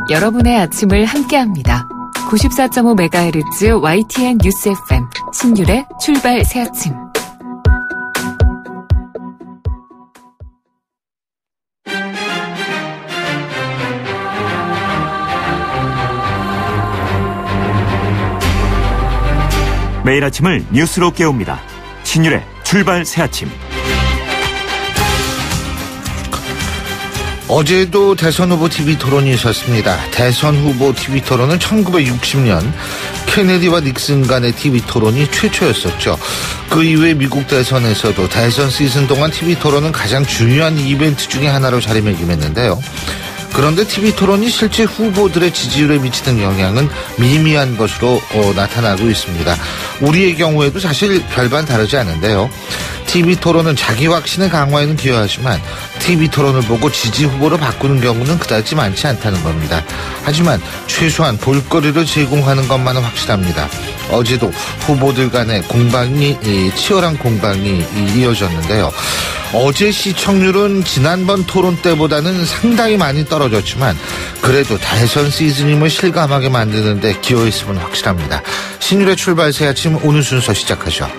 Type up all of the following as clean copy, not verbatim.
여러분의 아침을 함께합니다. 94.5MHz YTN 뉴스 FM 신율의 출발 새아침. 매일 아침을 뉴스로 깨웁니다. 신율의 출발 새아침. 어제도 대선 후보 TV 토론이 있었습니다. 대선 후보 TV 토론은 1960년 케네디와 닉슨 간의 TV 토론이 최초였었죠. 그 이후에 미국 대선에서도 대선 시즌 동안 TV 토론은 가장 중요한 이벤트 중에 하나로 자리매김했는데요. 그런데 TV 토론이 실제 후보들의 지지율에 미치는 영향은 미미한 것으로 나타나고 있습니다. 우리의 경우에도 사실 별반 다르지 않은데요. TV 토론은 자기 확신의 강화에는 기여하지만 TV 토론을 보고 지지 후보로 바꾸는 경우는 그다지 많지 않다는 겁니다. 하지만 최소한 볼거리를 제공하는 것만은 확실합니다. 어제도 후보들 간의 치열한 공방이 이어졌는데요. 어제 시청률은 지난번 토론 때보다는 상당히 많이 떨어졌지만 그래도 대선 시즌임을 실감하게 만드는 데 기여했음은 확실합니다. 신율의 출발 새 아침 오늘 순서 시작하죠.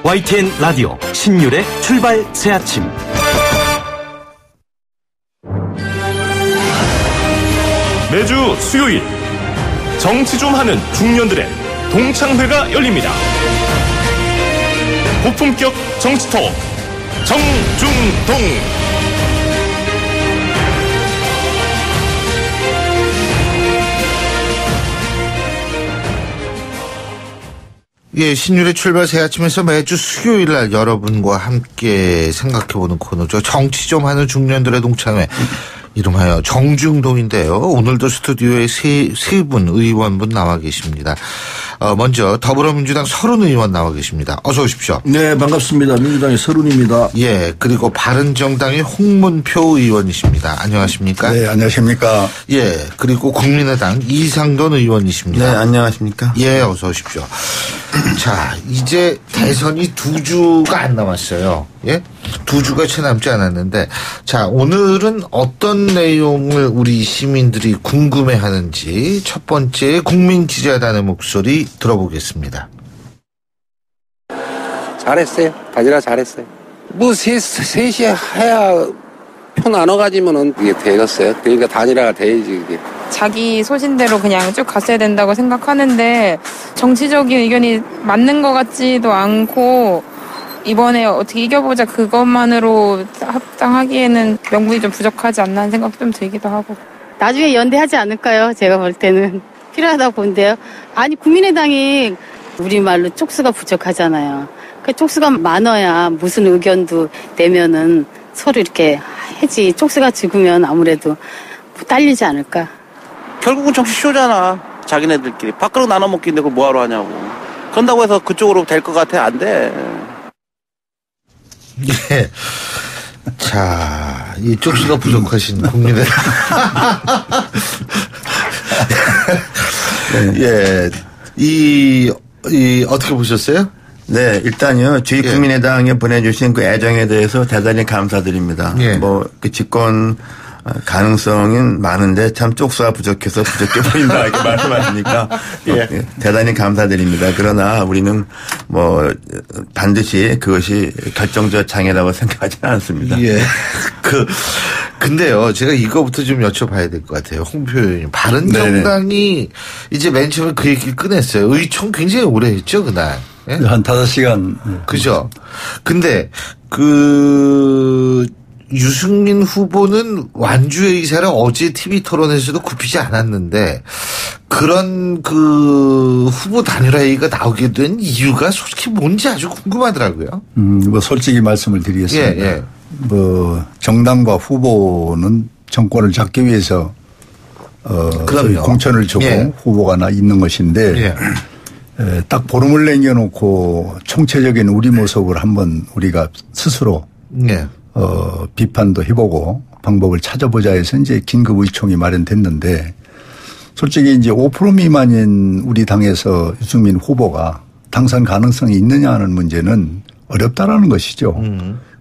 YTN 라디오 신율의 출발 새 아침. 매주 수요일 정치 좀 하는 중년들의 동창회가 열립니다. 고품격 정치 토크 정중동. 예, 신율의 출발 새 아침에서 매주 수요일 날 여러분과 함께 생각해보는 코너죠. 정치 좀 하는 중년들의 동창회. 이름하여 정중동인데요. 오늘도 스튜디오에 세 분 의원분 나와 계십니다. 먼저 더불어민주당 서른 의원 나와 계십니다. 어서 오십시오. 네, 반갑습니다. 민주당의 서른입니다. 예, 그리고 바른정당의 홍문표 의원이십니다. 안녕하십니까? 네, 안녕하십니까? 예, 그리고 국민의당 이상돈 의원이십니다. 네, 안녕하십니까? 예, 어서 오십시오. 자, 이제 대선이 2주가 안 남았어요. 예? 2주가 채 남지 않았는데, 자, 오늘은 어떤 내용을 우리 시민들이 궁금해하는지 첫 번째 국민기자단의 목소리 들어보겠습니다. 잘했어요. 바지락 잘했어요. 뭐 셋이 해야 표 나눠가지면은 이게 되겠어요. 그러니까 단일화가 돼야지 이게. 자기 소신대로 그냥 쭉 갔어야 된다고 생각하는데 정치적인 의견이 맞는 것 같지도 않고 이번에 어떻게 이겨보자 그것만으로 합당하기에는 명분이 좀 부족하지 않나 하는 생각도 좀 들기도 하고. 나중에 연대하지 않을까요? 제가 볼 때는 필요하다고 본데요. 아니 국민의당이 우리말로 쪽수가 부족하잖아요. 그 쪽수가 많아야 무슨 의견도 내면은 서로 이렇게 해지. 쪽수가 적으면 아무래도 딸리지 않을까. 결국은 정치쇼잖아. 자기네들끼리 밥그릇 나눠 먹기인데 그걸 뭐하러 하냐고. 그런다고 해서 그쪽으로 될 것 같아? 안 돼. 예. 자, 이 쪽수가 부족하신 국민의당. 예. 어떻게 보셨어요? 네, 일단요, 저희 국민의당에 보내주신 그 애정에 대해서 대단히 감사드립니다. 예. 그 집권 가능성은 많은데 참 쪽수가 부족해서 부족해 보인다 이렇게 말씀하시니까 예. 대단히 감사드립니다. 그러나 우리는 반드시 그것이 결정적 장애라고 생각하지는 않습니다. 예. 근데요, 제가 이거부터 좀 여쭤봐야 될 것 같아요. 홍표 의원님. 바른정당이 이제 맨 처음에 그 얘기를 꺼냈어요. 의총 굉장히 오래 했죠, 그날. 예? 한 5시간. 그죠. 근데 유승민 후보는 완주의 의사를 어제 TV 토론에서도 굽히지 않았는데 그런 후보 단일화 얘기가 나오게 된 이유가 솔직히 뭔지 아주 궁금하더라고요. 솔직히 말씀을 드리겠습니다. 예. 정당과 후보는 정권을 잡기 위해서 공천을 주고 후보가 있는 것인데 딱 보름을 남겨놓고 총체적인 우리 모습을 한번 우리가 스스로 비판도 해보고 방법을 찾아보자 해서 이제 긴급 의총이 마련됐는데 솔직히 이제 5% 미만인 우리 당에서 유승민 후보가 당선 가능성이 있느냐 하는 문제는 어렵다라는 것이죠.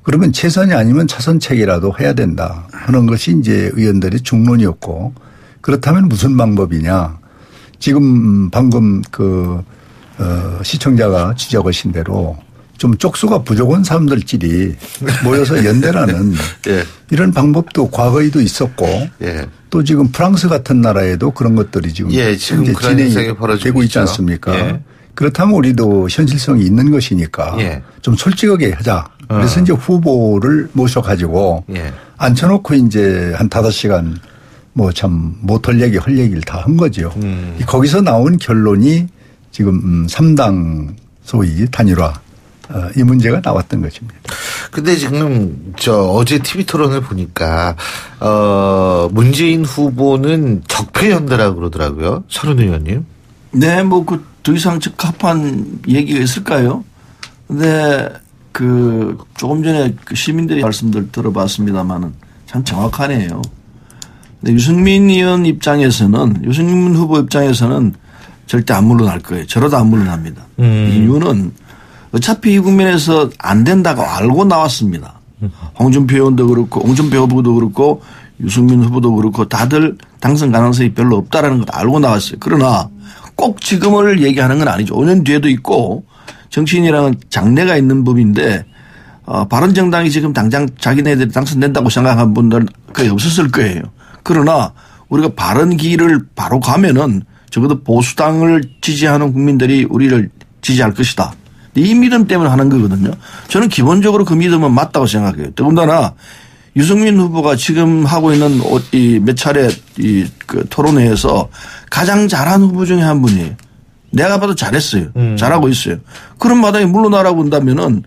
그러면 최선이 아니면 차선책이라도 해야 된다 하는 것이 이제 의원들의 중론이었고 그렇다면 무슨 방법이냐. 지금 방금 시청자가 지적하신 대로 좀 쪽수가 부족한 사람들끼리 모여서 연대라는 예. 이런 방법도 과거에도 있었고 예. 또 지금 프랑스 같은 나라에도 그런 것들이 지금 예, 지금 진행이 되고 있지 않습니까? 예. 그렇다면 우리도 현실성이 있는 것이니까 예. 좀 솔직하게 하자. 그래서 이제 후보를 모셔가지고 예. 앉혀놓고 이제 한 5시간 뭐 참 못할 얘기 할 얘기를 다 한 거죠. 거기서 나온 결론이 지금 3당 소위 단일화 이 문제가 나왔던 것입니다. 근데 지금 어제 TV 토론을 보니까 문재인 후보는 적폐연대라고 그러더라고요. 서른 의원님. 네, 뭐 더 이상 적합한 얘기가 있을까요? 근데 조금 전에 시민들의 말씀들 들어봤습니다만은 참 정확하네요. 근데 유승민 의원 입장에서는 유승민 후보 입장에서는 절대 안 물러날 거예요. 저러다 안 물러납니다. 이유는 어차피 이 국면에서 안 된다고 알고 나왔습니다. 홍준표 의원도 그렇고 홍준표 후보도 그렇고 유승민 후보도 그렇고 다들 당선 가능성이 별로 없다라는 걸 알고 나왔어요. 그러나 꼭 지금을 얘기하는 건 아니죠. 5년 뒤에도 있고 정치인이랑은 장래가 있는 법인데 바른정당이 지금 당장 자기네들이 당선된다고 생각한 분들은 거의 없었을 거예요. 그러나 우리가 바른 길을 바로 가면은 적어도 보수당을 지지하는 국민들이 우리를 지지할 것이다. 이 믿음 때문에 하는 거거든요. 저는 기본적으로 그 믿음은 맞다고 생각해요. 더군다나 유승민 후보가 지금 하고 있는 몇 차례 토론회에서 가장 잘한 후보 중에 한 분이에요. 내가 봐도 잘했어요. 잘하고 있어요. 그런 마당에 물러나라고 한다면은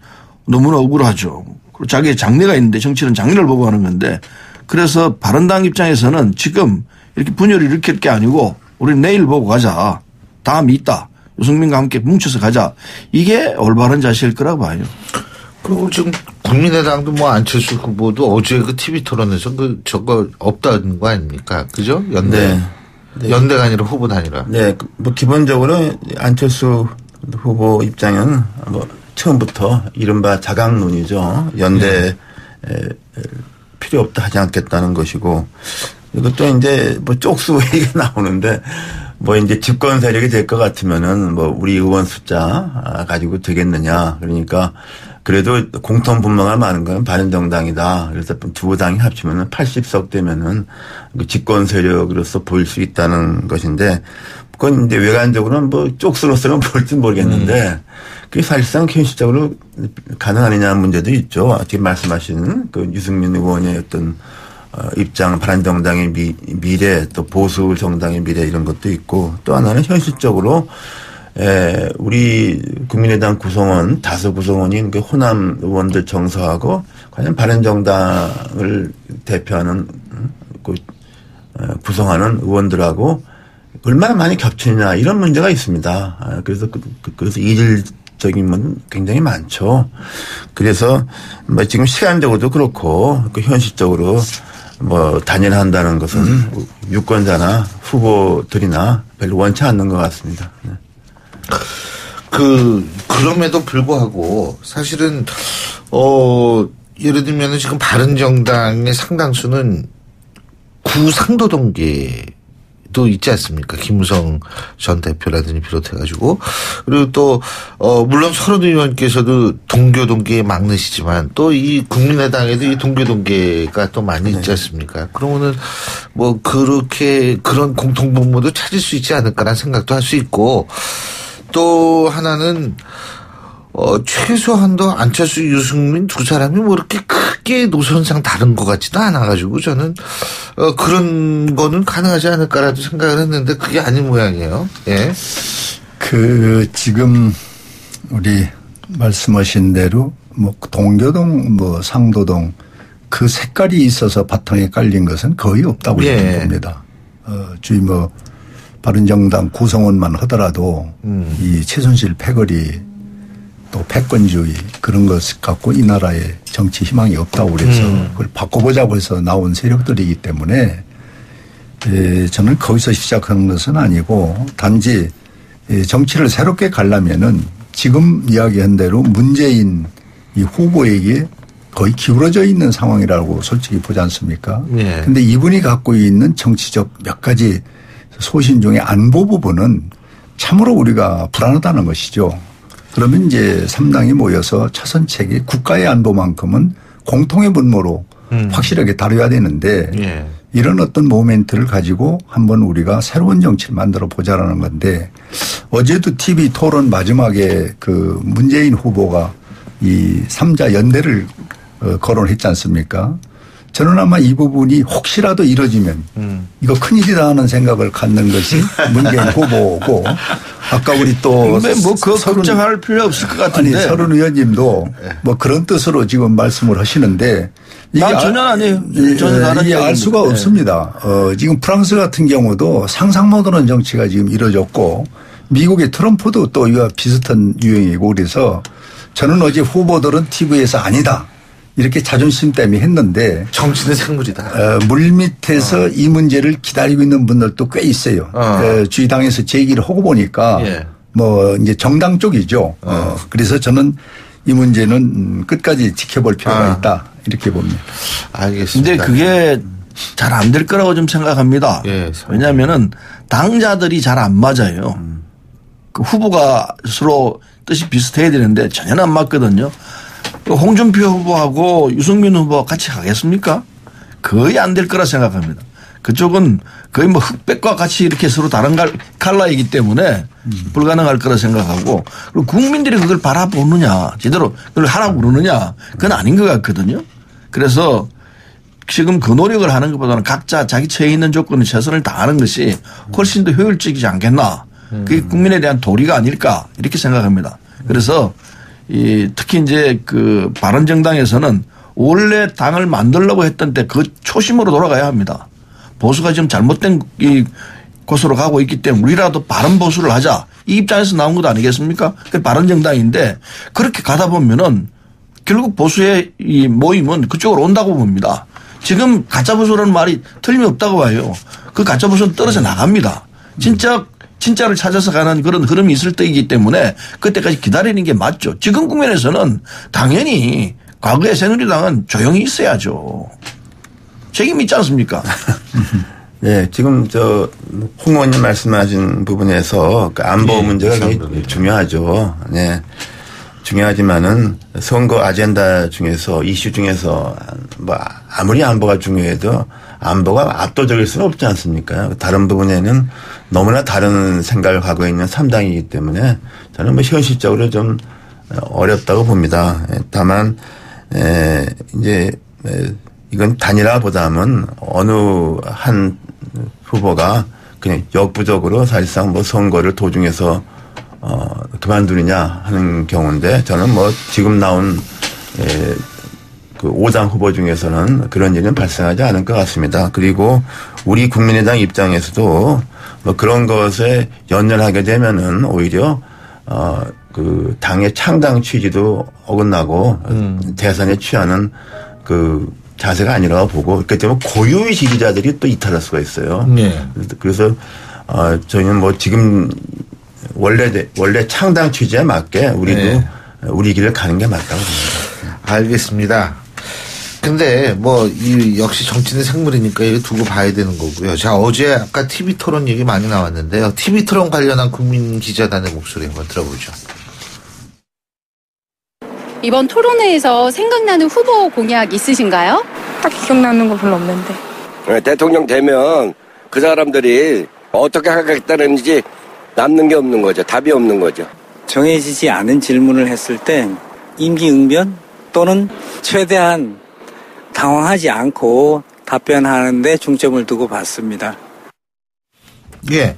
너무나 억울하죠. 그리고 자기의 장래가 있는데 정치는 장래를 보고 하는 건데 그래서 바른당 입장에서는 지금 이렇게 분열을 일으킬 게 아니고 우리 내일 보고 가자. 다음이 있다. 유승민과 함께 뭉쳐서 가자. 이게 올바른 자세일 거라고 봐요. 그리고 지금 국민의당도 뭐 안철수 후보도 어제 그 TV 토론에서 저거 없다는 거 아닙니까? 그죠? 연대. 네. 연대가 아니라 후보 단일화. 네. 뭐 기본적으로 안철수 후보 입장은 뭐 처음부터 이른바 자강론이죠. 연대 필요 없다 하지 않겠다는 것이고 이것도 이제 뭐 쪽수 얘기가 나오는데 뭐 이제 집권 세력이 될 것 같으면은 뭐 우리 의원 숫자 가지고 되겠느냐. 그러니까 그래도 공통 분모가 많은 건 바른정당이다. 그래서 두 당이 합치면은 80석 되면은 집권 세력으로서 보일 수 있다는 것인데 그건 이제 외관적으로는 뭐 쪽수로서는 볼지 모르겠는데 그게 사실상 현실적으로 가능하느냐는 문제도 있죠. 지금 말씀하신 그 유승민 의원의 어떤 입장, 바른정당의 미래, 또 보수 정당의 미래 이런 것도 있고 또 하나는 현실적으로 우리 국민의당 구성원, 다수 구성원인 그 호남 의원들 정서하고 과연 바른정당을 대표하는 구성하는 의원들하고 얼마나 많이 겹치느냐 이런 문제가 있습니다. 그래서 이질적인 건 굉장히 많죠. 그래서 뭐 지금 시간적으로도 그렇고 현실적으로 뭐 단일화한다는 것은 유권자나 후보들이나 별로 원치 않는 것 같습니다. 네. 그럼에도 불구하고 사실은 예를 들면 지금 바른정당의 상당수는 구상도동계도 있지 않습니까? 김무성 전 대표라든지 비롯해가지고 그리고 또 물론 서른 의원께서도 동교동계에 막내시지만 또 이 국민의당에도 이 동교동계가 또 많이 있지 않습니까? 그러면은 뭐 그런 공통분모도 찾을 수 있지 않을까라는 생각도 할 수 있고 또 하나는 최소한도 안철수, 유승민 두 사람이 뭐 이렇게 크게 노선상 다른 것 같지도 않아가지고 저는 그런 거는 가능하지 않을까라도 생각을 했는데 그게 아닌 모양이에요. 예. 지금 우리 말씀하신 대로 뭐 동교동, 뭐 상도동 그 색깔이 있어서 바탕에 깔린 것은 거의 없다고 예. 봅니다. 주의 뭐 바른정당 구성원만 하더라도 이 최순실 패거리 또 패권주의 그런 것 갖고 이 나라에 정치 희망이 없다고 그래서 그걸 바꿔보자고 해서 나온 세력들이기 때문에 저는 거기서 시작하는 것은 아니고 단지 정치를 새롭게 가려면은 지금 이야기한 대로 문재인 이 후보에게 거의 기울어져 있는 상황이라고 솔직히 보지 않습니까? 그런데 이분이 갖고 있는 정치적 몇 가지 소신 중에 안보 부분은 참으로 우리가 불안하다는 것이죠. 그러면 이제 3당이 모여서 차선책이 국가의 안보만큼은 공통의 분모로 확실하게 다뤄야 되는데 이런 어떤 모멘트를 가지고 한번 우리가 새로운 정치를 만들어 보자라는 건데 어제도 TV 토론 마지막에 그 문재인 후보가 이 3자 연대를 거론했지 않습니까? 저는 아마 이 부분이 혹시라도 이뤄지면 이거 큰일이다 하는 생각을 갖는 것이 문재인 후보고 아까 우리 또 그거 걱정할 필요 없을 것 같은데. 아니 서른 의원님도 뭐 그런 뜻으로 지금 말씀을 하시는데 난 전혀 아니에요. 이게 알 수가 없습니다. 지금 프랑스 같은 경우도 상상 못하는 정치가 지금 이루어졌고 미국의 트럼프도 또 이와 비슷한 유형이고 그래서 저는 어제 후보들은 TV에서 아니다. 이렇게 자존심 때문에 했는데 정치는 생물이다. 물밑에서 이 문제를 기다리고 있는 분들도 꽤 있어요. 주의 당에서 제기를 하고 보니까 뭐 이제 정당 쪽이죠. 그래서 저는 이 문제는 끝까지 지켜볼 필요가 있다 이렇게 봅니다. 알겠습니다. 근데 그게 잘 안 될 거라고 좀 생각합니다. 왜냐하면은 당자들이 잘 안 맞아요. 그 후보가 서로 뜻이 비슷해야 되는데 전혀 안 맞거든요. 홍준표 후보하고 유승민 후보 같이 가겠습니까? 거의 안 될 거라 생각합니다. 그쪽은 거의 뭐 흑백과 같이 이렇게 서로 다른 칼라이기 때문에 불가능할 거라 생각하고 그리고 국민들이 그걸 바라보느냐 제대로 그걸 하라고 그러느냐 그건 아닌 것 같거든요. 그래서 지금 그 노력을 하는 것보다는 각자 자기 처해 있는 조건에 최선을 다하는 것이 훨씬 더 효율적이지 않겠나. 그게 국민에 대한 도리가 아닐까 이렇게 생각합니다. 그래서 특히 이제 그 바른정당에서는 원래 당을 만들려고 했던 때 그 초심으로 돌아가야 합니다. 보수가 지금 잘못된 이 곳으로 가고 있기 때문에 우리라도 바른 보수를 하자. 이 입장에서 나온 것 아니겠습니까? 그게 바른정당인데 그렇게 가다 보면은 결국 보수의 이 모임은 그쪽으로 온다고 봅니다. 지금 가짜보수라는 말이 틀림없다고 봐요. 그 가짜보수는 떨어져 나갑니다. 진짜를 찾아서 가는 그런 흐름이 있을 때이기 때문에 그때까지 기다리는 게 맞죠. 지금 국면에서는 당연히 과거에 새누리당은 조용히 있어야죠. 책임 있지 않습니까? 네, 지금 홍 의원님 말씀하신 부분에서 그 안보 문제가 굉장히 중요하죠. 네. 중요하지만은 선거 아젠다 중에서 이슈 중에서 뭐 아무리 안보가 중요해도 안보가 압도적일 수는 없지 않습니까? 다른 부분에는 너무나 다른 생각을 하고 있는 3당이기 때문에 저는 뭐 현실적으로 좀 어렵다고 봅니다. 다만 이제 이건 단일화보다는 어느 한 후보가 그냥 역부족으로 사실상 뭐 선거를 도중에서 그만두느냐 하는 경우인데 저는 뭐 지금 나온 그 5당 후보 중에서는 그런 일은 발생하지 않을 것 같습니다. 그리고 우리 국민의당 입장에서도 뭐 그런 것에 연연하게 되면은 오히려 그 당의 창당 취지도 어긋나고 대선에 취하는 그 자세가 아니라고 보고 그렇기 때문에 고유의 지지자들이 또 이탈할 수가 있어요. 그래서 저희는 뭐 지금 원래 창당 취지에 맞게 우리도 우리 길을 가는 게 맞다고 봅니다. 알겠습니다. 근데 뭐 역시 정치는 생물이니까 이거 두고 봐야 되는 거고요. 자, 어제 아까 TV 토론 얘기 많이 나왔는데요. TV 토론 관련한 국민 기자단의 목소리 한번 들어보죠. 이번 토론회에서 생각나는 후보 공약 있으신가요? 딱히 기억나는 거 별로 없는데. 네, 대통령 되면 그 사람들이 어떻게 하겠다는지 남는 게 없는 거죠. 답이 없는 거죠. 정해지지 않은 질문을 했을 때 임기응변 또는 최대한 당황하지 않고 답변하는 데 중점을 두고 봤습니다. 예.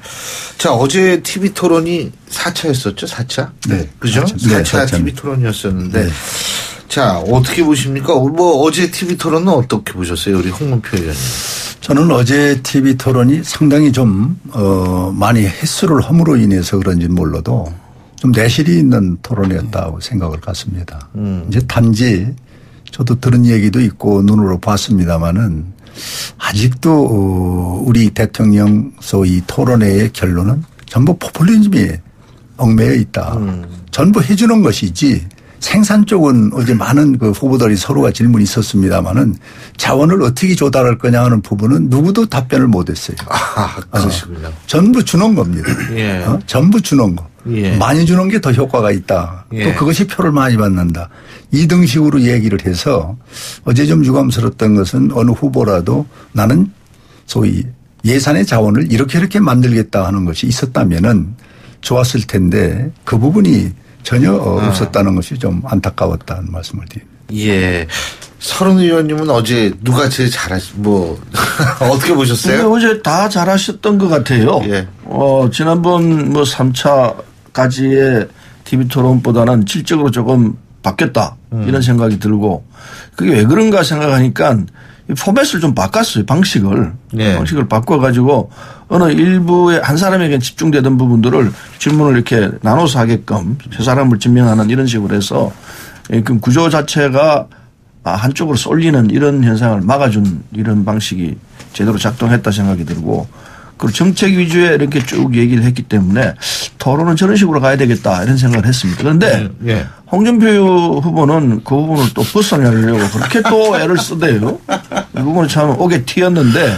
자, 어제 TV 토론이 4차였었죠? 4차? 네. 그죠? 4차 TV 토론이었었는데. 네. 자, 어떻게 보십니까? 뭐, 어제 TV 토론은 어떻게 보셨어요? 우리 홍문표 의원님. 저는 어제 TV 토론이 상당히 좀, 많이 횟수를 함으로 인해서 그런지 몰라도 좀 내실이 있는 토론이었다고 생각을 갖습니다. 이제 단지 저도 들은 얘기도 있고 눈으로 봤습니다만은 아직도 우리 대통령 소위 토론회의 결론은 전부 포퓰리즘이 얽매여 있다. 전부 해주는 것이지 생산 쪽은 어제 많은 그 후보들이 서로가 질문이 있었습니다마는 자원을 어떻게 조달할 거냐 하는 부분은 누구도 답변을 못했어요. 그러시군요. 전부 주는 겁니다. 예. 전부 주는 거. 예. 많이 주는 게 더 효과가 있다. 예. 또 그것이 표를 많이 받는다. 2등식으로 얘기를 해서 어제 좀 유감스러웠던 것은 어느 후보라도 나는 소위 예산의 자원을 이렇게 만들겠다 하는 것이 있었다면은 좋았을 텐데 그 부분이 전혀 없었다는 것이 좀 안타까웠다는 말씀을 드립니다. 예. 서른 의원님은 어제 누가 제일 어떻게 보셨어요? 어제 다 잘하셨던 것 같아요. 예. 지난번 3차까지의 TV 토론보다는 질적으로 조금 바뀌었다. 이런 생각이 들고 그게 왜 그런가 생각하니까 포맷을 좀 바꿨어요. 방식을. 예. 방식을 바꿔가지고 어느 일부의 한 사람에게 집중되던 부분들을 질문을 이렇게 나눠서 하게끔 세 사람을 증명하는 이런 식으로 해서 그 구조 자체가 한쪽으로 쏠리는 이런 현상을 막아준 이런 방식이 제대로 작동했다 생각이 들고 그리고 정책 위주에 이렇게 쭉 얘기를 했기 때문에 토론은 저런 식으로 가야 되겠다 이런 생각을 했습니다. 그런데 홍준표 후보는 그 부분을 또 벗어내려고 그렇게 또 애를 쓰대요. 이 부분은 참 옥에 튀었는데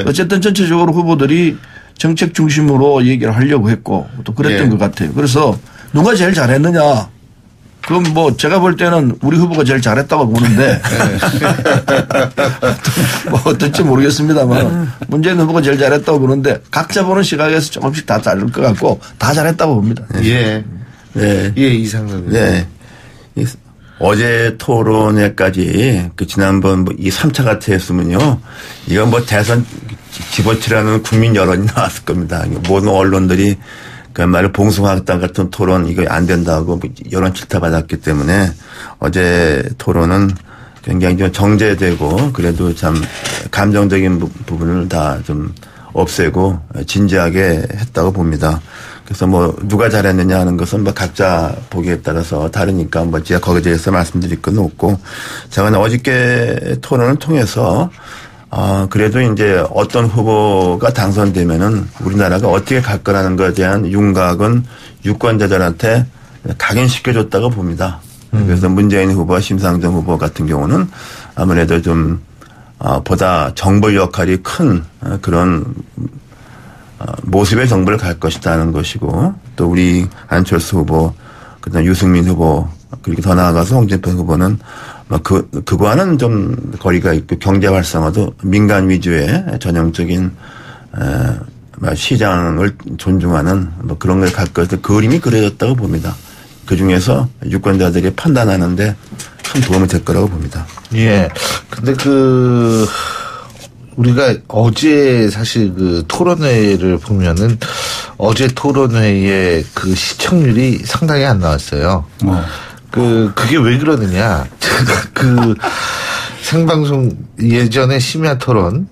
어쨌든 전체적으로 후보들이 정책 중심으로 얘기를 하려고 했고 또 그랬던 것 같아요. 그래서 누가 제일 잘했느냐. 그럼 제가 볼 때는 우리 후보가 제일 잘했다고 보는데 어떨지 모르겠습니다만 문재인 후보가 제일 잘했다고 보는데 각자 보는 시각에서 조금씩 다 다를 것 같고 다 잘했다고 봅니다. 예. 네. 예, 이상근. 네. 어제 토론회까지 지난번 이 3차 같이 했으면요. 이건 대선 집어치라는 국민 여론이 나왔을 겁니다. 모든 언론들이 그야말로 봉숭아학당 같은 토론 이거 안 된다고 여론 질타받았기 때문에 어제 토론은 굉장히 좀 정제되고 그래도 참 감정적인 부분을 다 좀 없애고 진지하게 했다고 봅니다. 그래서 누가 잘했느냐 하는 것은 각자 보기에 따라서 다르니까 제가 거기에 대해서 말씀드릴 건 없고 제가 어저께 토론을 통해서 그래도 이제 어떤 후보가 당선되면은 우리나라가 어떻게 갈 거라는 것에 대한 윤곽은 유권자들한테 각인시켜줬다고 봅니다. 그래서 문재인 후보와 심상정 후보 같은 경우는 아무래도 좀 보다 정부 역할이 큰 그런 모습의 정부를 갈 것이라는 것이고 또 우리 안철수 후보 그다음 유승민 후보 그리고 더 나아가서 홍준표 후보는 그거와는 좀 거리가 있고 경제 활성화도 민간 위주의 전형적인 시장을 존중하는 그런 걸 갈 것을 그림이 그려졌다고 봅니다. 그 중에서 유권자들이 판단하는데 큰 도움이 될 거라고 봅니다. 예. 근데 우리가 어제 사실 토론회를 보면은 어제 토론회의 시청률이 상당히 안 나왔어요. 그게 왜 그러느냐. 생방송 예전에 심야 토론,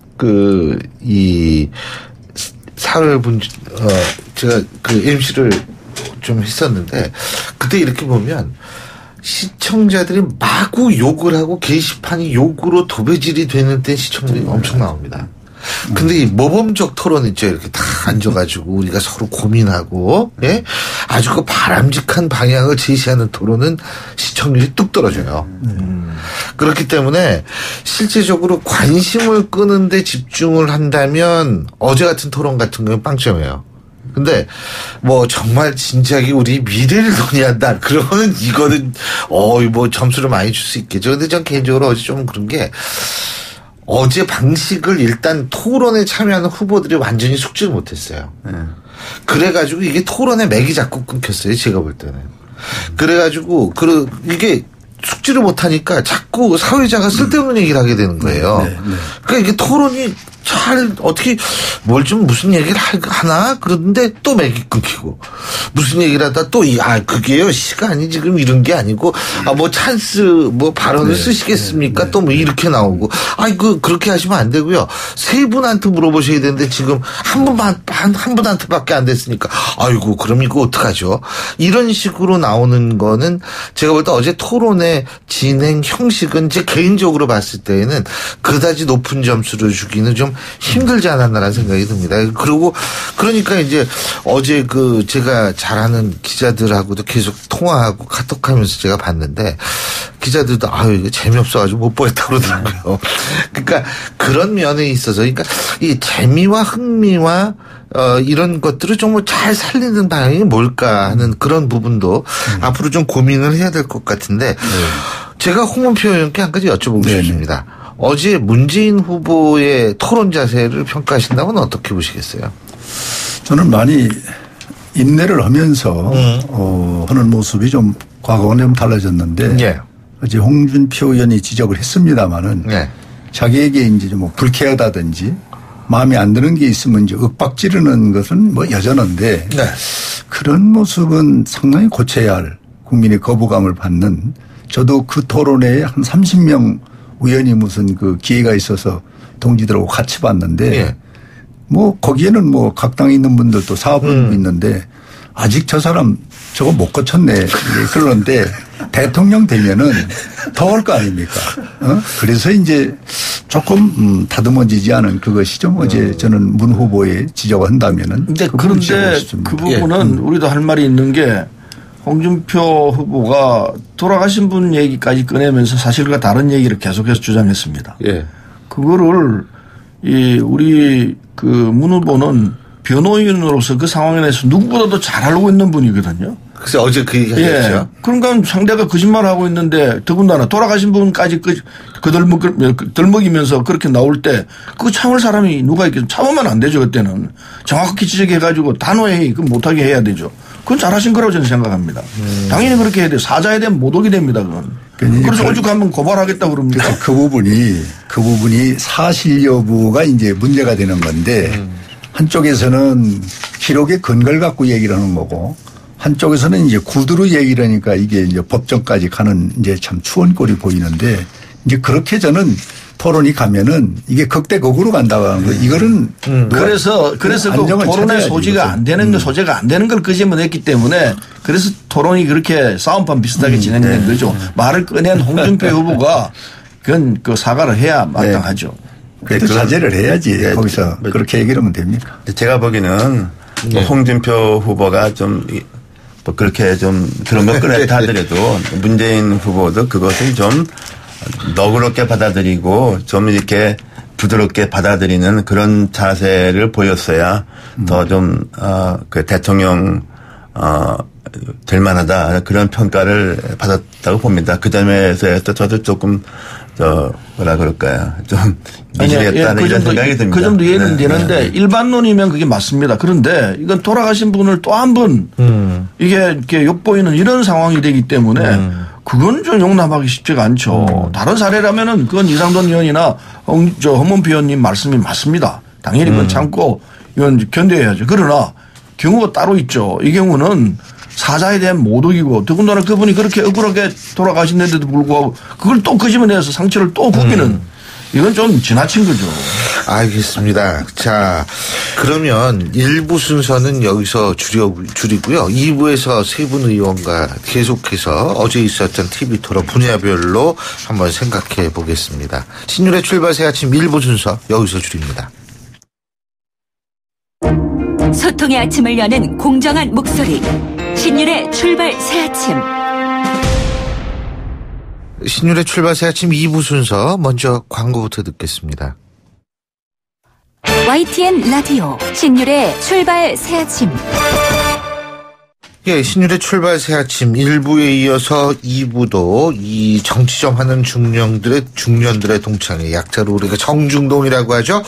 제가 MC를 좀 했었는데, 그때 이렇게 보면, 시청자들이 마구 욕을 하고 게시판이 욕으로 도배질이 되는 때 시청률이 엄청 나옵니다. 근데 이 모범적 토론 있죠. 이렇게 다 앉아가지고 우리가 서로 고민하고, 예? 아주 바람직한 방향을 제시하는 토론은 시청률이 뚝 떨어져요. 그렇기 때문에 실제적으로 관심을 끄는데 집중을 한다면 어제 같은 토론 같은 경우는 빵점이에요. 근데 정말 진지하게 우리 미래를 논의한다. 그러면은 이거는 점수를 많이 줄 수 있겠죠. 근데 전 개인적으로 어제 좀 그런 게 어제 방식을 일단 토론에 참여하는 후보들이 완전히 숙지를 못했어요. 그래가지고 이게 토론의 맥이 자꾸 끊겼어요. 제가 볼 때는. 그래가지고 이게 숙지를 못하니까 자꾸 사회자가 쓸데없는 얘기를 하게 되는 거예요. 그러니까 이게 토론이 어떻게 무슨 얘기를 하나 그러는데 또 맥이 끊기고 무슨 얘기를 하다 또 그게요 시간이 지금 이런 게 아니고 찬스 발언을 쓰시겠습니까? 또 이렇게 나오고 그렇게 하시면 안 되고요. 세 분한테 물어보셔야 되는데 지금 한 분한테밖에 안 됐으니까 그럼 이거 어떡하죠? 이런 식으로 나오는 거는 제가 볼 때 어제 토론의 진행 형식은 제 개인적으로 봤을 때에는 그다지 높은 점수를 주기는 좀 좀 힘들지 않았나라는 생각이 듭니다. 그리고 그러니까 이제 어제 제가 잘 아는 기자들하고도 계속 통화하고 카톡하면서 제가 봤는데 기자들도 이거 재미없어가지고 못 보겠다고 그러더라고요. 그러니까 그런 면에 있어서 그러니까 이 재미와 흥미와 이런 것들을 정말 잘 살리는 방향이 뭘까 하는 그런 부분도 앞으로 좀 고민을 해야 될 것 같은데 제가 홍문표 의원께 한 가지 여쭤보고 싶습니다. 어제 문재인 후보의 토론 자세를 평가하신다면 어떻게 보시겠어요? 저는 많이 인내를 하면서 하는 모습이 좀 과거와는 좀 달라졌는데 어제 홍준표 의원이 지적을 했습니다마는 자기에게 이제 좀 불쾌하다든지 마음에 안 드는 게 있으면 이제 윽박 지르는 것은 여전한데 그런 모습은 상당히 고쳐야 할 국민의 거부감을 받는 저도 그 토론회에 한 30명 의원이 무슨 기회가 있어서 동지들하고 같이 봤는데 거기에는 각 당에 있는 분들도 사업은 있는데 아직 저 사람 저거 못 고쳤네. 그러는데 대통령 되면은 더 할 거 아닙니까? 그래서 이제 조금 다듬어지지 않은 그것이 좀 어제 저는 문 후보의 지적을 한다면은. 그런데 그 부분은 우리도 할 말이 있는 게 홍준표 후보가 돌아가신 분 얘기까지 꺼내면서 사실과 다른 얘기를 계속해서 주장했습니다. 그거를 우리 문 후보는 변호인으로서 그 상황에 대해서 누구보다도 잘 알고 있는 분이거든요. 그래서 어제 그 얘기 하셨죠. 그러니까 상대가 거짓말하고 있는데 더군다나 돌아가신 분까지 덜먹이면서 그렇게 나올 때 그 참을 사람이 누가 있겠어. 참으면 안 되죠. 그때는. 정확하게 지적해가지고 단호히 못하게 해야 되죠. 그건 잘하신 거라고 저는 생각합니다. 당연히 그렇게 해야 돼요. 사자에 대한 모독이 됩니다. 그건. 그래서 오죽하면 고발하겠다고 그럽니다. 그 부분이 사실 여부가 이제 문제가 되는 건데 한쪽에서는 기록의 근거를 갖고 얘기를 하는 거고 한쪽에서는 이제 구두로 얘기를 하니까 이게 이제 법정까지 가는 이제 참 추운 꼴이 보이는데 이제 그렇게 저는 토론이 가면은 이게 극대극으로 간다고 하는 거 이거는 그래서 그 토론의 소지가 안 되는 소재가 안 되는 걸 끄집어냈기 때문에 그래서 토론이 그렇게 싸움판 비슷하게 진행된 거죠. 말을 꺼낸 홍준표 후보가 그건 사과를 해야 마땅하죠. 그래도 자제를 해야지. 거기서 그렇게 얘기를 하면 됩니까? 제가 보기에는 홍준표 후보가 좀 그렇게 좀 그런 거 꺼냈다 하더라도 문재인 후보도 그것을 좀 너그럽게 받아들이고 좀 이렇게 부드럽게 받아들이는 그런 자세를 보였어야 더 좀 그 대통령 될 만하다 그런 평가를 받았다고 봅니다. 그 점에서 저도 조금 뭐라 그럴까요? 좀 미실했다는 이런 생각이 듭니다. 그 점도 이해는 되는데 일반론이면 그게 맞습니다. 그런데 이건 돌아가신 분을 또 한 분 이게 이렇게 욕보이는 이런 상황이 되기 때문에 그건 좀 용납하기 쉽지가 않죠. 다른 사례라면은 그건 이상돈 의원이나 홍문표 의원님 말씀이 맞습니다. 당연히 그건 참고 이건 견뎌야죠. 그러나 경우가 따로 있죠. 이 경우는 사자에 대한 모독이고 더군다나 그분이 그렇게 억울하게 돌아가시는데도 불구하고 그걸 또 끄집어내서 상처를 또 굽히는 이건 좀 지나친 거죠. 알겠습니다. 자, 그러면 1부 순서는 여기서 줄이고요. 2부에서 세 분 의원과 계속해서 어제 있었던 TV 토론 분야별로 한번 생각해 보겠습니다. 신율의 출발 새 아침 1부 순서 여기서 줄입니다. 소통의 아침을 여는 공정한 목소리. 신율의 출발 새 아침. 신율의 출발 새 아침 2부 순서 먼저 광고부터 듣겠습니다. YTN 라디오 신율의 출발 새 아침. 예, 신율의 출발 새 아침 1부에 이어서 2부도 이 정치점 하는 중년들의 동창회 약자로 우리가 정중동이라고 하죠.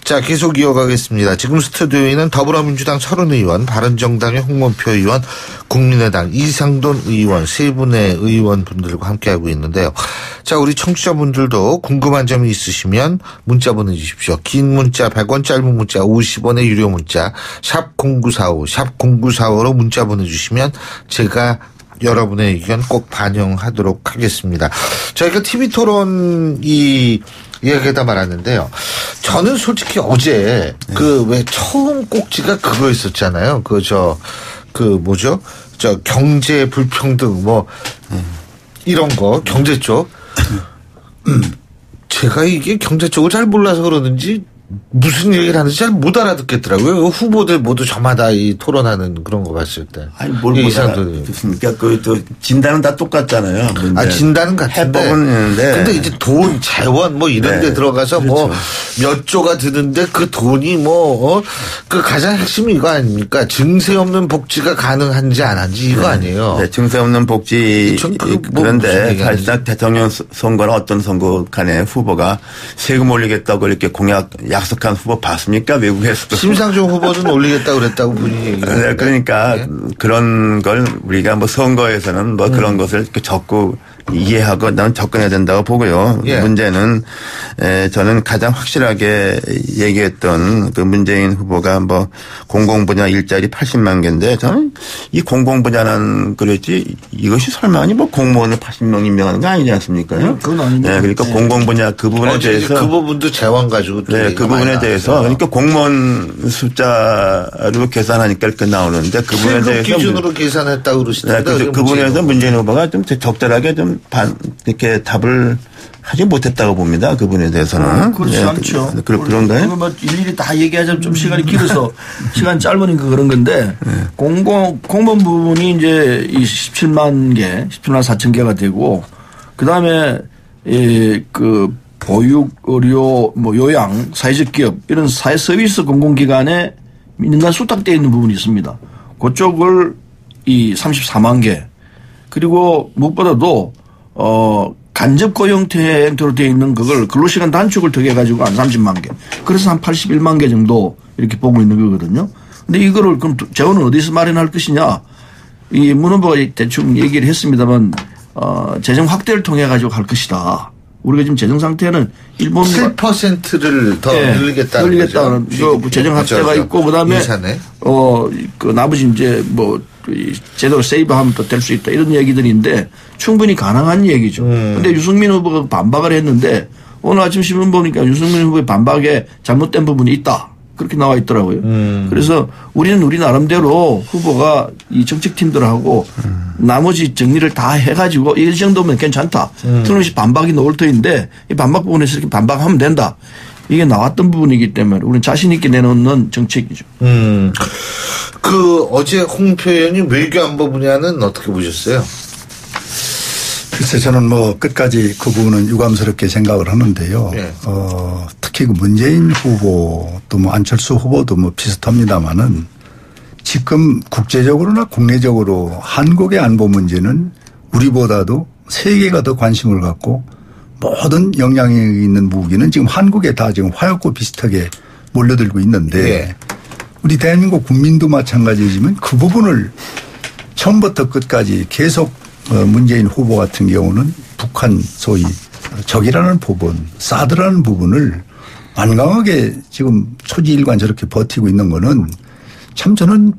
자, 계속 이어가겠습니다. 지금 스튜디오에는 더불어민주당 서른 의원, 바른정당의 홍문표 의원, 국민의당 이상돈 의원 세 분의 의원분들과 함께하고 있는데요. 자, 우리 청취자분들도 궁금한 점이 있으시면 문자 보내주십시오. 긴 문자 100원, 짧은 문자 50원의 유료 문자 샵 0945, 샵 0945로 문자 보내주시면 제가 여러분의 의견 꼭 반영하도록 하겠습니다. 저희가 TV 토론 이야기에다 말았는데요. 저는 솔직히 어제 왜 처음 꼭지가 그거 있었잖아요. 경제 불평등 이런 거 경제 쪽. 제가 이게 경제 쪽을 잘 몰라서 그러는지 무슨 얘기를 하는지 잘 못 알아듣겠더라고요. 후보들 모두 저마다 이 토론하는 그런 거 봤을 때. 아니, 뭘 못 알아듣습니까? 또 진단은 다 똑같잖아요. 진단은 같은데. 해법은 있는데. 근데 이제 돈, 재원 뭐 이런 데 들어가서 그렇죠. 뭐 몇 조가 드는데 그 돈이 그 가장 핵심이 이거 아닙니까? 증세 없는 복지가 가능한지 안 한지 이거 아니에요. 네, 증세 없는 복지. 그런데 사실상 대통령 선거나 어떤 선거 간에 후보가 세금 올리겠다고 이렇게 약속한 후보 봤습니까? 외국에서도. 심상정 후보는 올리겠다고 그랬다고 본인이. 네, 그러니까 그런 걸 우리가 뭐 선거에서는 뭐 그런 것을 적고 이해하고 나는 접근해야 된다고 보고요. 예. 문제는 저는 가장 확실하게 얘기했던 그 문재인 후보가 뭐 공공분야 일자리 80만 개인데 저는 이 공공분야는 그랬지 이것이 설마 아니 뭐 공무원을 80명 임명하는 거 아니지 않습니까? 그건 아닙니다. 네, 그러니까 공공분야 그 부분에 대해서 그 부분도 재원 가지고 네, 그 부분에 대해서 그러니까 공무원 숫자로 계산하니까 이렇게 나오는데 그 부분에 대해서 기준으로 계산했다고 그러시던데 네, 그 부분에서 문재인 후보가 좀 적절하게 좀 이렇게 답을 하지 못했다고 봅니다. 그분에 대해서는. 그렇지 않죠. 그런가요? 뭐 일일이 다 얘기하자면 좀 시간이 길어서 시간 짧으니까 그런 건데 공무원 부분이 이제 이 17만 4천 개가 되고 그다음에 그 보육, 의료, 뭐 요양, 사회적 기업 이런 사회 서비스 공공기관에 민간 수탁되어 있는 부분이 있습니다. 그쪽을 이 34만 개 그리고 무엇보다도 간접 고용 형태로 되어 있는 그걸 근로시간 단축을 더해 가지고 한 30만 개. 그래서 한 81만 개 정도 이렇게 보고 있는 거거든요. 근데 이거를 그럼 재원은 어디서 마련할 것이냐. 이 문 후보가 대충 얘기를 했습니다만 재정 확대를 통해 가지고 할 것이다. 우리가 지금 재정 상태는 일본과 7%를 더 늘리겠다는 그 재정 확대가 있고 그다음에 그 나머지 이제 뭐 제대로 세이브하면 또 될 수 있다 이런 얘기들인데 충분히 가능한 얘기죠. 그런데 유승민 후보가 반박을 했는데 오늘 아침 신문 보니까 유승민 후보의 반박에 잘못된 부분이 있다. 그렇게 나와 있더라고요. 그래서 우리는 우리 나름대로 후보가 이 정책팀들하고 나머지 정리를 다 해가지고 이 정도면 괜찮다. 틀림없이 반박이 나올 터인데 이 반박 부분에서 이렇게 반박하면 된다. 이게 나왔던 부분이기 때문에 우리는 자신 있게 내놓는 정책이죠. 그 어제 홍표 의원님 외교안보 분야는 어떻게 보셨어요? 글쎄 저는 뭐 끝까지 그 부분은 유감스럽게 생각을 하는데요. 네. 특히 그 문재인 후보 또 뭐 안철수 후보도 뭐 비슷합니다만은 지금 국제적으로나 국내적으로 한국의 안보 문제는 우리보다도 세계가 더 관심을 갖고 모든 영향력이 있는 무기는 지금 한국에 다 지금 화약고 비슷하게 몰려들고 있는데 네. 우리 대한민국 국민도 마찬가지지만 그 부분을 처음부터 끝까지 계속 문재인 후보 같은 경우는 북한 소위 적이라는 부분, 사드라는 부분을 완강하게 지금 초지일관 저렇게 버티고 있는 거는 참 저는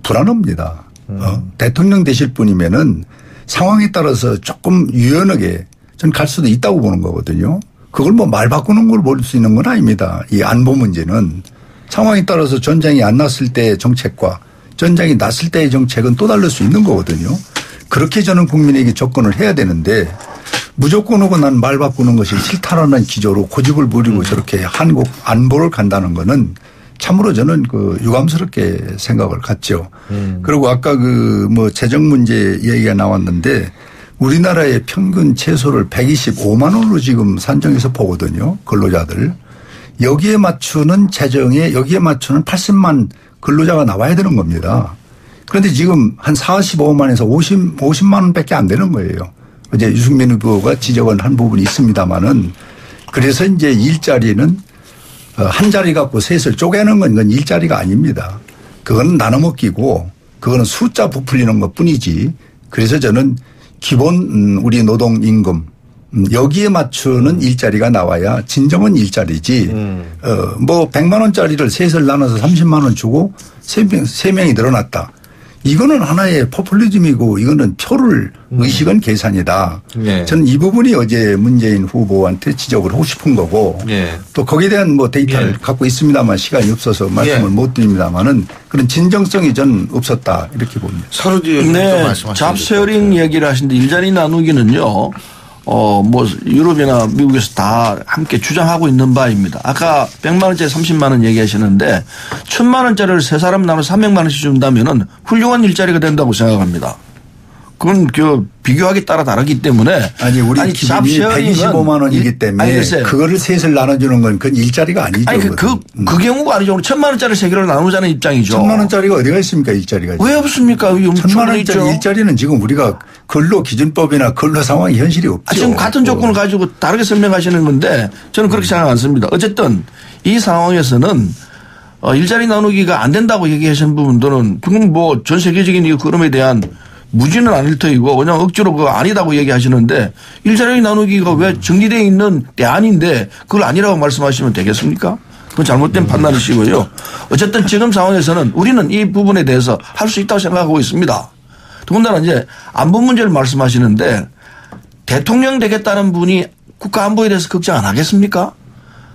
불안합니다. 대통령 되실 분이면은 상황에 따라서 조금 유연하게 전 갈 수도 있다고 보는 거거든요. 그걸 뭐 말 바꾸는 걸 볼 수 있는 건 아닙니다. 이 안보 문제는 상황에 따라서 전쟁이 안 났을 때의 정책과 전쟁이 났을 때의 정책은 또 다를 수 있는 거거든요. 그렇게 저는 국민에게 접근을 해야 되는데 무조건 오고 난 말 바꾸는 것이 싫다라는 기조로 고집을 부리고 저렇게 한국 안보를 간다는 거는 참으로 저는 그 유감스럽게 생각을 갖죠. 그리고 아까 그 뭐 재정 문제 얘기가 나왔는데 우리나라의 평균 최소를 125만 원으로 지금 산정해서 보거든요. 근로자들. 여기에 맞추는 재정에 여기에 맞추는 80만 근로자가 나와야 되는 겁니다. 그런데 지금 한 45만에서 50만 원밖에 안 되는 거예요. 어제 유승민 후보가 지적은 한 부분이 있습니다만은 그래서 이제 일자리는 한 자리 갖고 셋을 쪼개는 건 이건 일자리가 아닙니다. 그건 나눠 먹기고 그거는 숫자 부풀리는 것 뿐이지. 그래서 저는 기본 우리 노동 임금 여기에 맞추는 일자리가 나와야 진정한 일자리지. 뭐 100만 원짜리를 셋을 나눠서 30만 원 주고 3명이 늘어났다. 이거는 하나의 포퓰리즘이고 이거는 표를 의식은 계산이다. 네. 저는 이 부분이 어제 문재인 후보한테 지적을 하고 싶은 거고 네. 또 거기에 대한 뭐 데이터를 네. 갖고 있습니다만 시간이 없어서 말씀을 네. 못 드립니다만은 그런 진정성이 전 없었다 이렇게 봅니다. 서로 네. 잡쉐어링 얘기를 하시는데 일자리 나누기는요. 뭐 유럽이나 미국에서 다 함께 주장하고 있는 바입니다. 아까 100만 원짜리 30만 원 얘기하시는데 1000만 원짜리를 세 사람 나눠서 300만 원씩 준다면은 훌륭한 일자리가 된다고 생각합니다. 그건 비교하기 따라 다르기 때문에. 아니 우리 기준이 125만 원이기 때문에 그거를 셋을 나눠주는 건 그건 일자리가 아니죠. 아니 그 경우가 아니죠. 1000만 원짜리 세 개를 나누자는 입장이죠. 1000만 원짜리가 어디가 있습니까 일자리가. 왜 없습니까? 1000만 원짜리 일자리는 지금 우리가 근로기준법이나 근로 상황이 현실이 없죠. 지금 같은 조건을 가지고 다르게 설명하시는 건데 저는 그렇게 생각 안 씁니다. 어쨌든 이 상황에서는 일자리 나누기가 안 된다고 얘기하시는 부분들은 그건 뭐 전 세계적인 이 흐름에 대한 무지는 아닐 터이고 그냥 억지로 그거 아니다고 얘기하시는데 일자리 나누기가 왜 정리되어 있는 대안인데 그걸 아니라고 말씀하시면 되겠습니까? 그건 잘못된 판단이시고요. 어쨌든 지금 상황에서는 우리는 이 부분에 대해서 할 수 있다고 생각하고 있습니다. 더군다나 이제 안보 문제를 말씀하시는데 대통령 되겠다는 분이 국가 안보에 대해서 걱정 안 하겠습니까?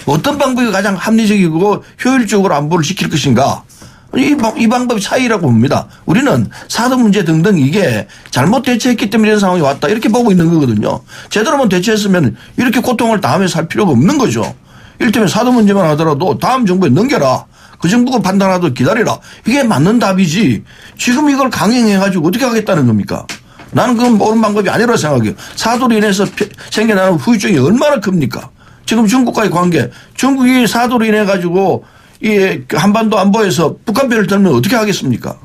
어떤 방법이 가장 합리적이고 효율적으로 안보를 지킬 것인가? 이 방법이 차이라고 봅니다. 우리는 사드 문제 등등 이게 잘못 대처했기 때문에 이런 상황이 왔다 이렇게 보고 있는 거거든요. 제대로만 대처했으면 이렇게 고통을 다음에 살 필요가 없는 거죠. 이를테면 사드 문제만 하더라도 다음 정부에 넘겨라. 그 정부가 판단하도록 기다리라. 이게 맞는 답이지. 지금 이걸 강행해가지고 어떻게 하겠다는 겁니까? 나는 그건 옳은 방법이 아니라고 생각해요. 사도로 인해서 생겨나는 후유증이 얼마나 큽니까? 지금 중국과의 관계. 중국이 사도로 인해가지고 이 한반도 안보에서 북한 편을 들면 어떻게 하겠습니까?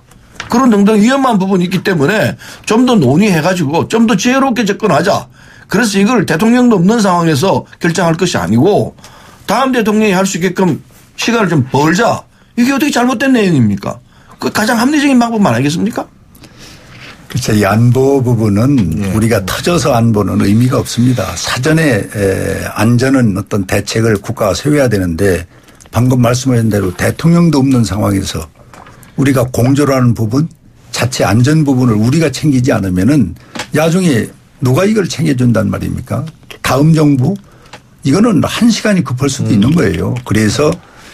그런 등등 위험한 부분이 있기 때문에 좀 더 논의해가지고 좀 더 지혜롭게 접근하자. 그래서 이걸 대통령도 없는 상황에서 결정할 것이 아니고 다음 대통령이 할 수 있게끔 시간을 좀 벌자. 이게 어떻게 잘못된 내용입니까? 그 가장 합리적인 방법만 아니겠습니까? 그렇죠. 이 안보 부분은 우리가 터져서 안보는 의미가 없습니다. 사전에 안전은 어떤 대책을 국가가 세워야 되는데 방금 말씀하신 대로 대통령도 없는 상황에서 우리가 공조라는 부분 자체 안전 부분을 우리가 챙기지 않으면은 나중에 누가 이걸 챙겨준단 말입니까? 다음 정부? 이거는 한 시간이 급할 수도 있는 거예요. 그래서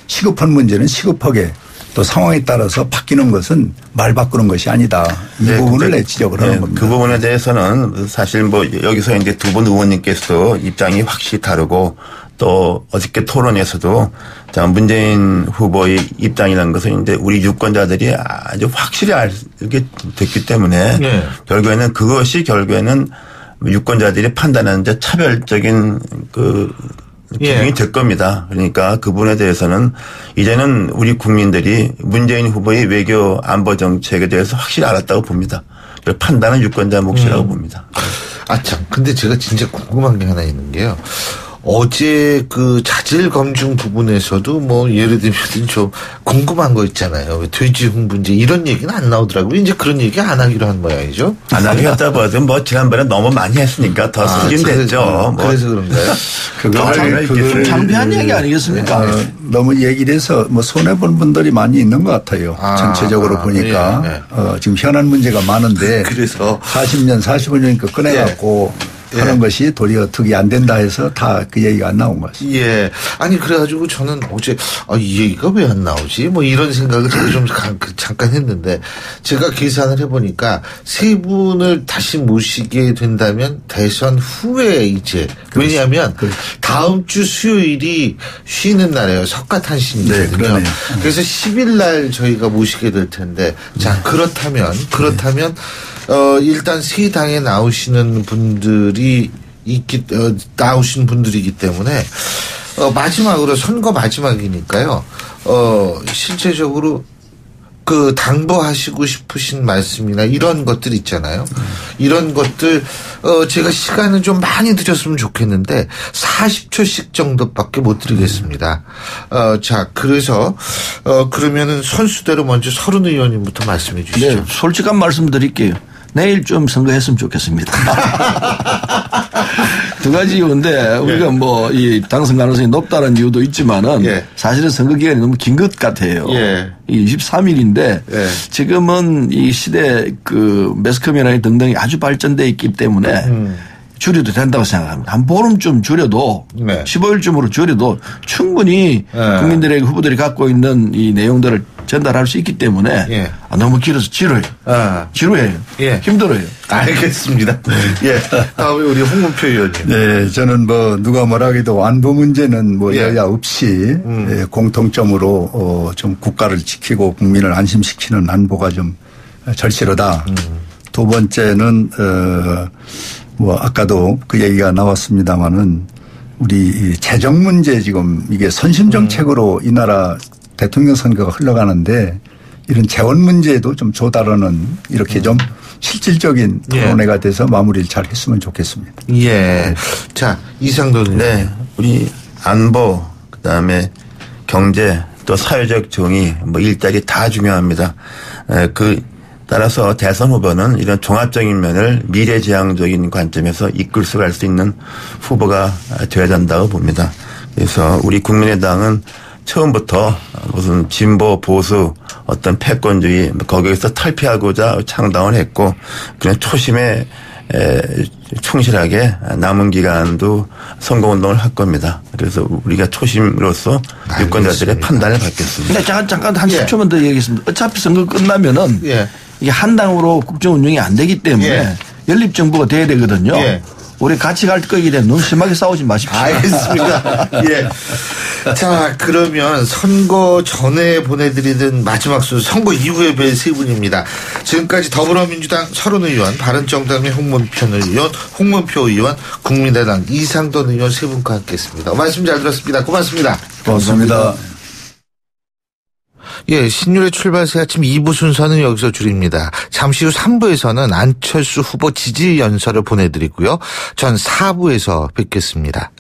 시급한 문제는 시급하게 또 상황에 따라서 바뀌는 것은 말 바꾸는 것이 아니다. 이 부분을 내 지적을 하는 겁니다. 그 부분에 대해서는 사실 뭐 여기서 이제 두 분 의원님께서도 입장이 확실히 다르고 또 어저께 토론에서도 문재인 후보의 입장이라는 것은 이제 우리 유권자들이 아주 확실히 알게 됐기 때문에 결국에는 그것이 결국에는 유권자들이 판단하는 이제 차별적인 기준이 될 겁니다. 그러니까 그 부분에 대해서는 이제는 우리 국민들이 문재인 후보의 외교 안보 정책에 대해서 확실히 알았다고 봅니다. 판단은 유권자 몫이라고 봅니다. 아, 참. 근데 제가 진짜 궁금한 게 하나 있는 게요. 어제 그 자질 검증 부분에서도 뭐 예를 들면 좀 궁금한 거 있잖아요. 왜 돼지 흥분제 이런 얘기는 안 나오더라고요. 이제 그런 얘기 안 하기로 한 모양이죠. 안 하기로 했다고도 뭐 지난번에 너무 많이 했으니까 더 승진됐죠. 그래서 그런가요? 그거 장비한 얘기 아니겠습니까? 너무 얘기를 해서 뭐 손해본 분들이 많이 있는 것 같아요. 전체적으로 보니까 지금 현안 문제가 많은데 그래서 40년 45년이니까 꺼내갖고 하는 것이 도리어 득이 안 된다 해서 다 그 얘기가 안 나온 것 같습니다. 예. 아니, 그래가지고 저는 어제, 이 얘기가 왜 안 나오지? 뭐 이런 생각을 좀 잠깐 했는데, 제가 계산을 해보니까 세 분을 다시 모시게 된다면 대선 후에 이제, 왜냐하면 다음 주 수요일이 쉬는 날이에요. 석가탄신이거든요. 네, 그래서 10일 날 저희가 모시게 될 텐데, 자, 그렇다면, 일단 세 당에 나오시는 분들이 나오신 분들이기 때문에, 마지막으로 선거 마지막이니까요, 실제적으로 당부하시고 싶으신 말씀이나 이런 것들 있잖아요. 이런 것들, 제가 시간을 좀 많이 드렸으면 좋겠는데, 40초씩 정도밖에 못 드리겠습니다. 자, 그래서, 그러면은 선수대로 먼저 서른 의원님부터 말씀해 주시죠. 네, 솔직한 말씀 드릴게요. 내일 좀 선거했으면 좋겠습니다. 두 가지 이유인데 우리가 뭐 이 당선 가능성이 높다는 이유도 있지만은 사실은 선거 기간이 너무 긴 것 같아요. 23일인데 지금은 이 시대 매스컴이나 등등이 아주 발전돼 있기 때문에 줄여도 된다고 생각합니다. 한 보름쯤 줄여도 15일쯤으로 줄여도 충분히 국민들에게 후보들이 갖고 있는 이 내용들을 전달할 수 있기 때문에 너무 길어서 지루해요. 지루해요. 힘들어요. 알겠습니다. 다음에 우리 홍문표 의원님. 네, 저는 뭐 누가 뭐라기도 안보 문제는 뭐 여야 없이 공통점으로 좀 국가를 지키고 국민을 안심시키는 안보가 좀 절실하다. 두 번째는 뭐 아까도 그 얘기가 나왔습니다마는 우리 재정 문제 지금 이게 선심 정책으로 이 나라 대통령 선거가 흘러가는데 이런 재원 문제도 좀 조달하는 이렇게 좀 실질적인 토론회가 돼서 마무리를 잘 했으면 좋겠습니다. 자, 이상돈. 네. 우리 안보, 그 다음에 경제, 또 사회적 정의, 뭐 일자리 다 중요합니다. 따라서 대선 후보는 이런 종합적인 면을 미래지향적인 관점에서 이끌 수가 수 있는 후보가 되어야 된다고 봅니다. 그래서 우리 국민의당은 처음부터 무슨 진보 보수 어떤 패권주의 거기에서 탈피하고자 창당을 했고 그냥 초심에 충실하게 남은 기간도 선거운동을 할 겁니다. 그래서 우리가 초심으로서 유권자들의 판단을 받겠습니다. 근데 잠깐 한 10초만 더 얘기하겠습니다. 어차피 선거 끝나면은 이게 한 당으로 국정 운영이 안 되기 때문에 연립정부가 돼야 되거든요. 우리 같이 갈 거기 때문에 너무 심하게 싸우지 마십시오. 알겠습니다. 자, 그러면 선거 전에 보내드리는 마지막 순서, 선거 이후에 뵐 세 분입니다. 지금까지 더불어민주당 서른 의원, 바른정당의 홍문표 의원, 국민의당 이상돈 의원 세 분과 함께했습니다. 말씀 잘 들었습니다. 고맙습니다. 고맙습니다. 신율의 출발 새 아침 2부 순서는 여기서 줄입니다. 잠시 후 3부에서는 안철수 후보 지지 연설을 보내드리고요. 전 4부에서 뵙겠습니다.